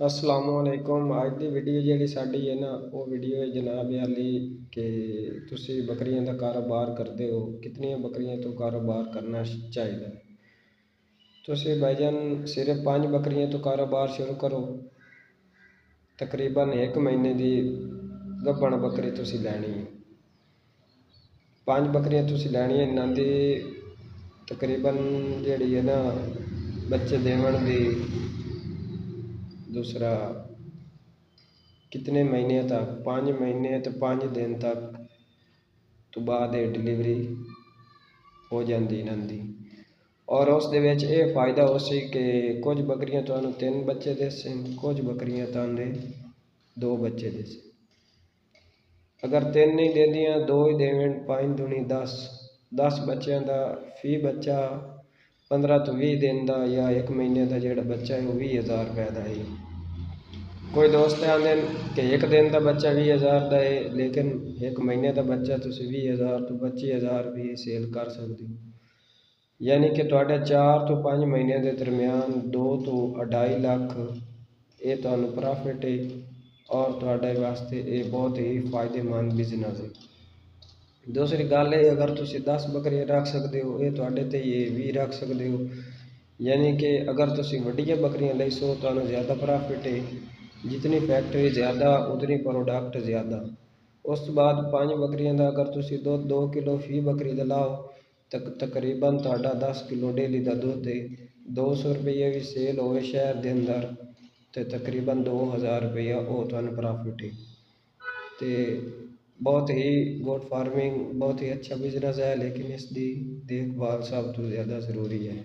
असलामुअलैकुम। अज की वीडियो जी साड़ी है ना, वो वीडियो है जनाब वाली कि तुसी बकरियों का कारोबार करते हो, कितनियां बकरियों तो कारोबार करना चाहिए। तुसी भाईजान सिर्फ 5 बकरियों तो कारोबार शुरू करो। तकरीबन 1 महीने की गब्बन बकरी तुसी लैनी है। 5 बकरियां तुसी लैनी है। इन्हां दी तकरीबन जी है ना बच्चे देवन की, दूसरा कितने महीने तक, 5 महीने तो 5 दिन तक तो बाद डिलीवरी हो जाती इन्हां दी। और उस दे विच ये फायदा हो सी कि कुछ बकरियां तुहानूं 3 बच्चे देसन, कुछ बकरियां तुहानूं 2 बच्चे देसन। अगर 3 नहीं देंदियां 2 ही देवन, 5 दूनी 10, 10 बच्चों का फी बच्चा 15 तो 20 दिन का या 1 महीने का जोड़ा बच्चा है वो 20,000 रुपये का है। कोई दोस्त आते कि 1 दिन का बच्चा 20,000 का है, लेकिन 1 महीने का बच्चा तुम 20,000 तो 25,000 भी सेल कर सकते हो। यानी कि तुहाडे 4 तो 5 महीने के दरम्यान 2 तो 2.5 लाख ये तुहानूं प्रॉफिट है। और तुहाडे वास्ते ये बहुत ही फायदेमंद बिजनेस है। दूसरी गल है, अगर तुम 10 बकरियां रख सकते हो, ये तुहाडे ते ये भी रख सकते हो। यानी कि अगर तुम वड्डियां बकरियां ले सो तो ज़्यादा प्रॉफिट है। जितनी फैक्ट्री ज़्यादा उतनी प्रोडक्ट ज़्यादा। उस तो बाद 5 बकरियां का अगर तुम दुध 2 किलो फी बकरी का लाओ तो तकरीबन तुहाडा 10 किलो डेली का दुध है। 200 रुपये भी सेल हो शहर के अंदर तो तकरीबन 2,000 रुपया वो तुहानूं प्रॉफिट है। तो बहुत ही गोट फार्मिंग बहुत ही अच्छा बिजनेस है, लेकिन इसकी देखभाल सब तो ज़्यादा ज़रूरी है।